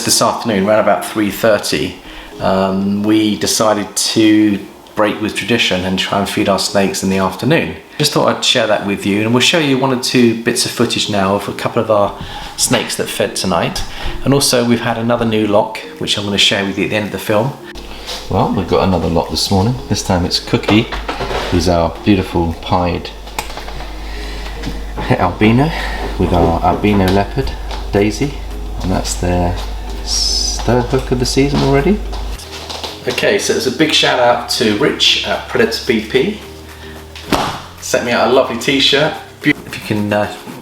this afternoon, around about 3:30, we decided to break with tradition and try and feed our snakes in the afternoon. Just thought I'd share that with you, and we'll show you one or two bits of footage now of a couple of our snakes that fed tonight. And also we've had another new lock, which I'm going to share with you at the end of the film. Well, we've got another lot this morning. This time it's Cookie, who's our beautiful pied het albino, with our albino leopard, Daisy. And that's their third hook of the season already. Okay, so it's a big shout out to Rich at Predator BP. Sent me out a lovely t-shirt. If you can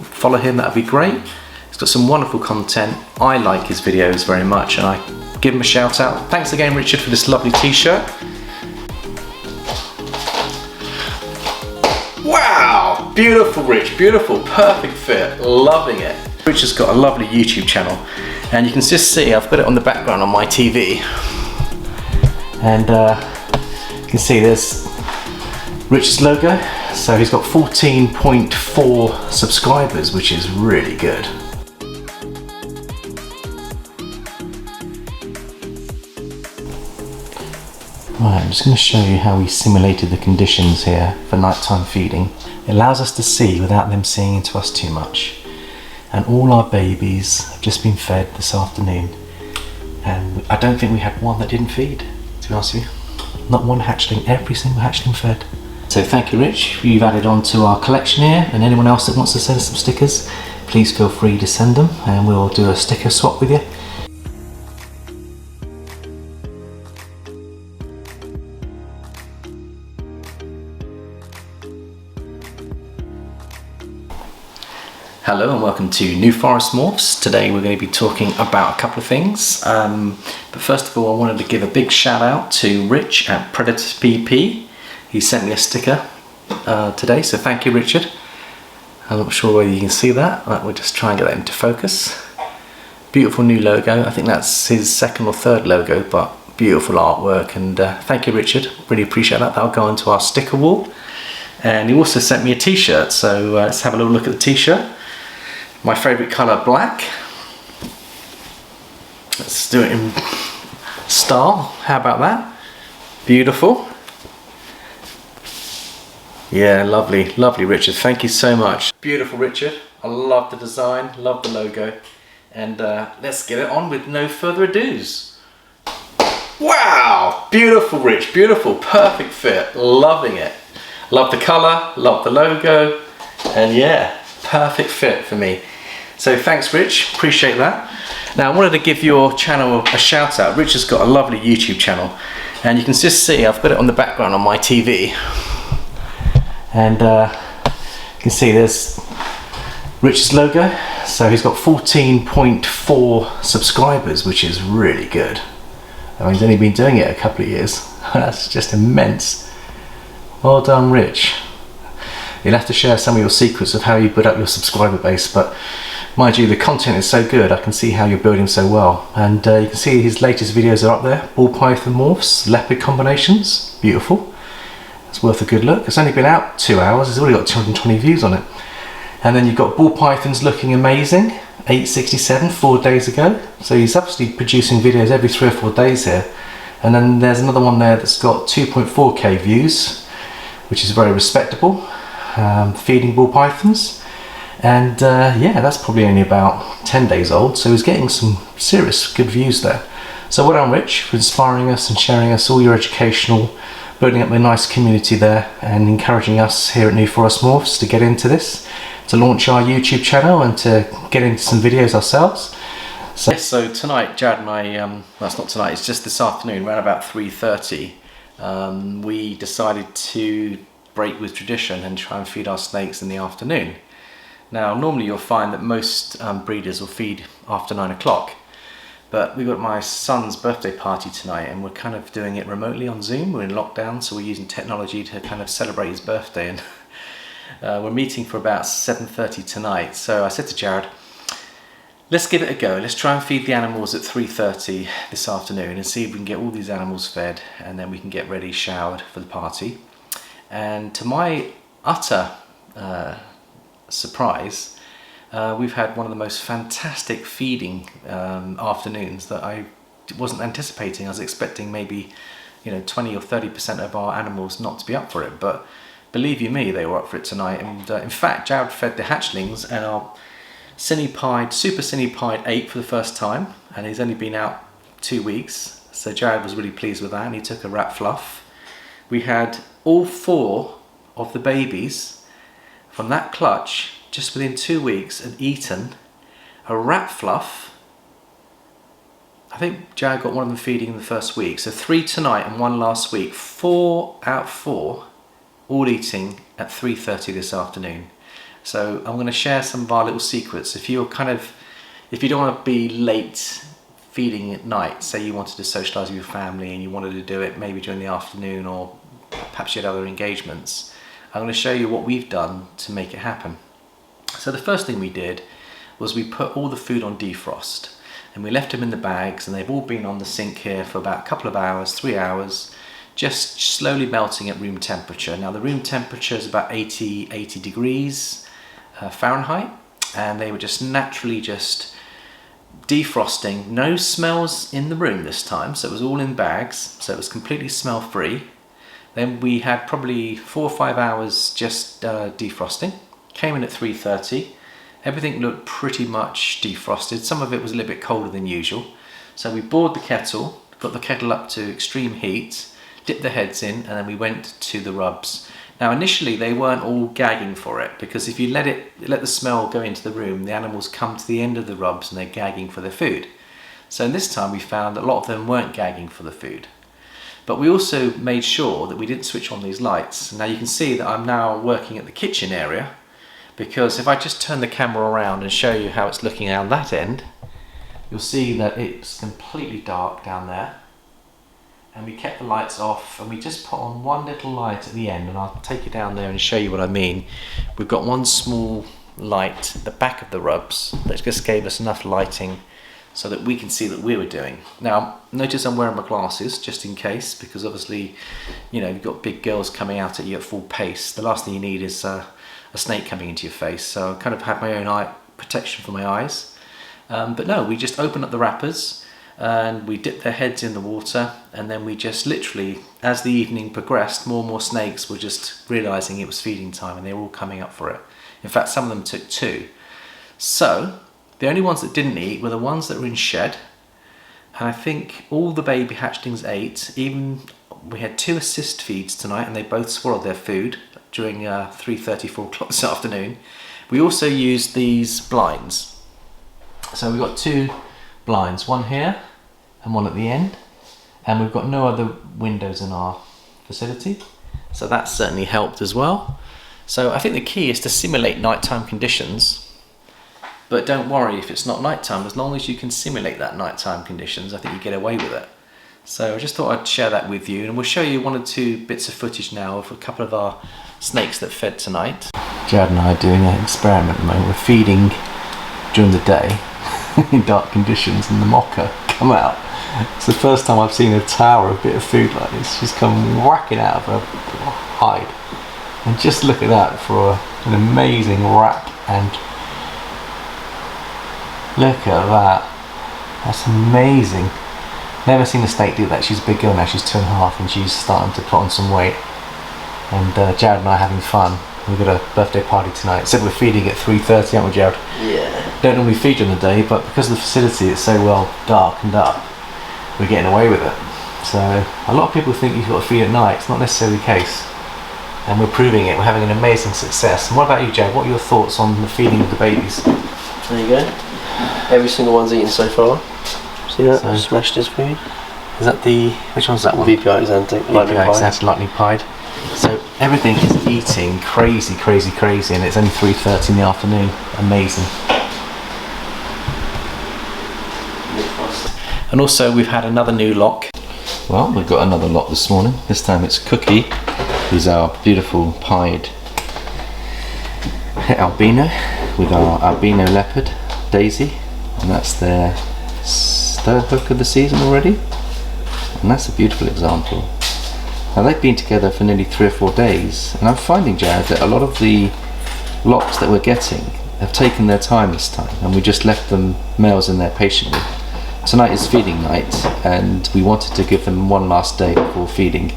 follow him, that'd be great. He's got some wonderful content. I like his videos very much, and I give him a shout out. Thanks again, Richard, for this lovely t-shirt. Wow, beautiful, Rich, beautiful, perfect fit, loving it. Richard's got a lovely YouTube channel, and you can just see I've got it on the background on my TV. And you can see there's Rich's logo. So he's got 14.4 subscribers, which is really good. Right, I'm just going to show you how we simulated the conditions here for nighttime feeding. It allows us to see without them seeing into us too much. And all our babies have just been fed this afternoon. And I don't think we had one that didn't feed, to be honest with you. Not one hatchling, every single hatchling fed. So thank you, Rich. You've added on to our collection here, and anyone else that wants to send some stickers, please feel free to send them and we'll do a sticker swap with you. Hello and welcome to New Forest Morphs. Today we're going to be talking about a couple of things. But first of all, I wanted to give a big shout out to Rich at Predator BP. He sent me a sticker today, so thank you, Richard. I'm not sure whether you can see that. We'll just try and get that into focus. Beautiful new logo. I think that's his second or third logo, but beautiful artwork. And thank you, Richard. Really appreciate that. That'll go onto our sticker wall. And he also sent me a t-shirt, so let's have a little look at the t-shirt. My favourite colour, black. Let's do it in style. How about that? Beautiful. Yeah, lovely, lovely, Richard. Thank you so much. Beautiful, Richard. I love the design, love the logo. And let's get it on with no further ados. Wow! Beautiful, Rich, beautiful, perfect fit. Loving it. Love the colour, love the logo. And yeah, perfect fit for me. So thanks, Rich, appreciate that. Now I wanted to give your channel a shout out. Rich has got a lovely YouTube channel, and you can just see I've got it on the background on my TV. And you can see there's Rich's logo. So he's got 14.4 subscribers, which is really good. I mean, he's only been doing it a couple of years. That's just immense. Well done, Rich. You'll have to share some of your secrets of how you build up your subscriber base, but mind you, the content is so good. I can see how you're building so well. And you can see his latest videos are up there. Ball python morphs, leopard combinations, beautiful. It's worth a good look. It's only been out 2 hours. It's already got 220 views on it. And then you've got ball pythons looking amazing. 867 4 days ago. So he's absolutely producing videos every 3 or 4 days here. And then there's another one there that's got 2.4k views, which is very respectable. Feeding ball pythons. And yeah, that's probably only about 10 days old. So he's getting some serious good views there. So well done, Rich, for inspiring us and sharing us all your educational, building up a nice community there, and encouraging us here at New Forest Morphs to get into this, to launch our YouTube channel and to get into some videos ourselves. So, yes, so tonight, Jared and I, well, it's not tonight, it's just this afternoon, around about 3:30, we decided to break with tradition and try and feed our snakes in the afternoon. Now, normally you'll find that most breeders will feed after 9 o'clock. But we've got my son's birthday party tonight, and we're kind of doing it remotely on Zoom. We're in lockdown, so we're using technology to kind of celebrate his birthday, and we're meeting for about 7:30 tonight. So I said to Jared, let's give it a go. Let's try and feed the animals at 3:30 this afternoon and see if we can get all these animals fed, and then we can get ready, showered for the party. And to my utter surprise, we've had one of the most fantastic feeding afternoons that I wasn't anticipating. I was expecting maybe 20 or 30% of our animals not to be up for it, but believe you me, they were up for it tonight. And in fact, Jared fed the hatchlings, and our super cine-pied ate for the first time, and he's only been out 2 weeks, so Jared was really pleased with that, and he took a rat fluff. We had all 4 of the babies from that clutch just within 2 weeks had eaten a rat fluff. I think Jared got one of them feeding in the first week, so 3 tonight and 1 last week. 4 out of 4 all eating at 3:30 this afternoon. So I'm going to share some of our little secrets. If you don't want to be late feeding at night, say you wanted to socialise with your family and you wanted to do it maybe during the afternoon, or perhaps you had other engagements, I'm going to show you what we've done to make it happen. So the first thing we did was we put all the food on defrost, and we left them in the bags, and they've all been on the sink here for about a couple of hours, 3 hours, just slowly melting at room temperature. Now the room temperature is about 80 degrees Fahrenheit, and they were just naturally just defrosting. No smells in the room this time, so it was all in bags, so it was completely smell free. Then we had probably 4 or 5 hours just defrosting. Came in at 3:30. Everything looked pretty much defrosted. Some of it was a little bit colder than usual. So we bored the kettle, got the kettle up to extreme heat, dipped the heads in, and then we went to the rubs. Now initially they weren't all gagging for it, because if you let the smell go into the room, the animals come to the end of the rubs and they're gagging for their food. So this time we found that a lot of them weren't gagging for the food. But we also made sure that we didn't switch on these lights. Now you can see that I'm now working at the kitchen area, because if I just turn the camera around and show you how it's looking down that end, you'll see that it's completely dark down there. And we kept the lights off, and we just put on one little light at the end, and I'll take you down there and show you what I mean. We've got one small light at the back of the rubs that just gave us enough lighting so that we can see that we were doing. Now notice I'm wearing my glasses just in case, because obviously you've got big girls coming out at you at full pace. The last thing you need is a snake coming into your face, so I kind of had my own eye protection for my eyes. But no, we just opened up the wrappers and we dipped their heads in the water, and then we just literally, as the evening progressed, more and more snakes were just realising it was feeding time, and they were all coming up for it. In fact, some of them took 2. So the only ones that didn't eat were the ones that were in shed, and I think all the baby hatchlings ate. Even we had 2 assist feeds tonight, and they both swallowed their food during 3:30, 4 o'clock this afternoon. We also used these blinds. So we've got 2 blinds, one here and one at the end, and we've got no other windows in our facility, so that certainly helped as well. So I think the key is to simulate nighttime conditions, but don't worry if it's not nighttime. As long as you can simulate that nighttime conditions, I think you get away with it. So I just thought I'd share that with you, and we'll show you 1 or 2 bits of footage now of a couple of our snakes that fed tonight. Jared and I are doing an experiment at the moment. We're feeding during the day in dark conditions, and the mocha come out. It's the first time I've seen a tower of bit of food like this. She's come whacking out of her hide, and just look at that for an amazing wrap. And look at that, that's amazing. Never seen a snake do that. She's a big girl now, she's 2.5, and she's starting to put on some weight. And Jared and I are having fun. We've got a birthday party tonight. Said we're feeding at 3:30, aren't we, Jared? Yeah. Don't normally feed during the day, but because of the facility it's so well darkened up, we're getting away with it. So a lot of people think you've got to feed at night. It's not necessarily the case, and we're proving it. We're having an amazing success. And what about you, Jared? What are your thoughts on the feeding of the babies? There you go. Every single one's eaten so far. See that? So, smashed his food. Is that which one's that one? VPI Xantic. Lightning pied. So everything is eating crazy, and it's only 3:30 in the afternoon. Amazing. And also we've had another new lock. Well, we've got another lot this morning. This time it's Cookie, who's our beautiful pied albino, with our albino leopard, Daisy, and that's their 3rd hook of the season already, and that's a beautiful example. Now they've been together for nearly 3 or 4 days, and I'm finding, Jared, that a lot of the locks that we're getting have taken their time this time, and we just left them males in there patiently. Tonight is feeding night, and we wanted to give them one last day before feeding,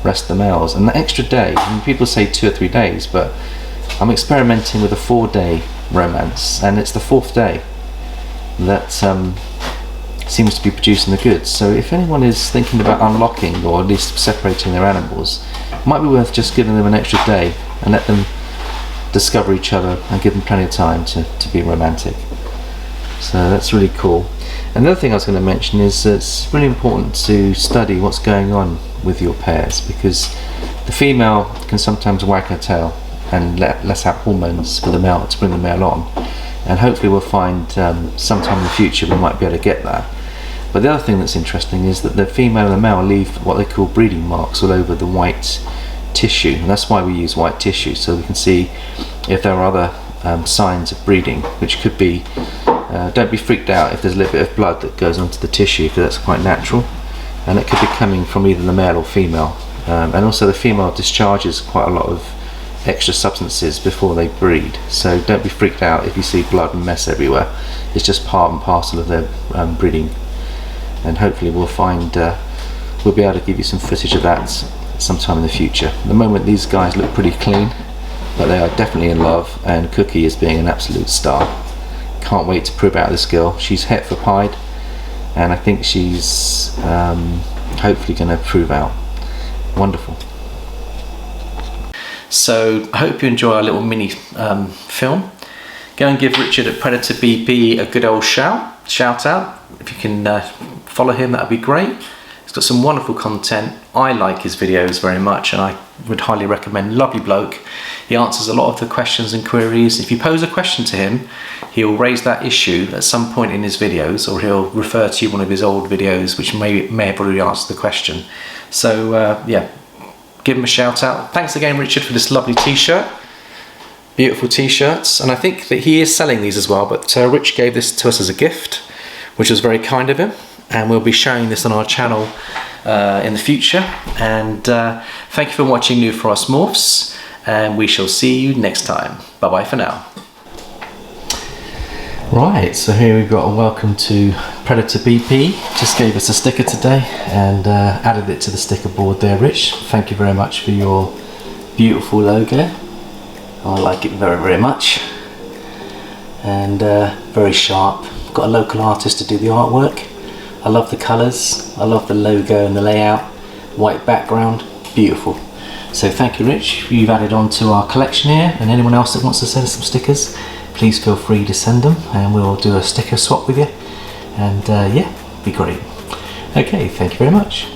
rest the males. And that extra day, I mean, people say 2 or 3 days, but I'm experimenting with a 4-day romance, and it's the 4th day that seems to be producing the goods. So if anyone is thinking about unlocking, or at least separating their animals, it might be worth just giving them an extra day and let them discover each other and give them plenty of time to be romantic. So that's really cool. Another thing I was going to mention is that it's really important to study what's going on with your pairs, because the female can sometimes wag her tail and let out hormones for the male to bring the male on, and hopefully we'll find sometime in the future we might be able to get that. But the other thing that's interesting is that the female and the male leave what they call breeding marks all over the white tissue, and that's why we use white tissue, so we can see if there are other signs of breeding, which could be, don't be freaked out if there's a little bit of blood that goes onto the tissue, because that's quite natural, and it could be coming from either the male or female. And also the female discharges quite a lot of extra substances before they breed, so don't be freaked out if you see blood and mess everywhere. It's just part and parcel of their breeding, and hopefully we'll be able to give you some footage of that sometime in the future. At the moment these guys look pretty clean, but they are definitely in love, and Cookie is being an absolute star. Can't wait to prove out this girl. She's het for pied, and I think she's hopefully going to prove out. Wonderful. So I hope you enjoy our little mini film. Go and give Richard at Predator BP a good old shout out. If you can follow him, that would be great. He's got some wonderful content. I like his videos very much, and I would highly recommend. Lovely bloke. He answers a lot of the questions and queries. If you pose a question to him, he'll raise that issue at some point in his videos, or he'll refer to one of his old videos which may have already answered the question. So yeah, give him a shout out. Thanks again, Richard, for this lovely t-shirt. Beautiful t-shirts, and I think that he is selling these as well, but Rich gave this to us as a gift, which was very kind of him, and we'll be showing this on our channel in the future. And thank you for watching New Forest Morphs, and we shall see you next time. Bye bye for now. Right, so here we've got a welcome to Predator BP. Just gave us a sticker today and added it to the sticker board there, Rich. Thank you very much for your beautiful logo. I like it very, very much. And very sharp. Got a local artist to do the artwork. I love the colours, I love the logo and the layout. White background, beautiful. So thank you, Rich. You've added on to our collection here, and anyone else that wants to send some stickers, please feel free to send them, and we'll do a sticker swap with you. And yeah, be great. Okay, thank you very much.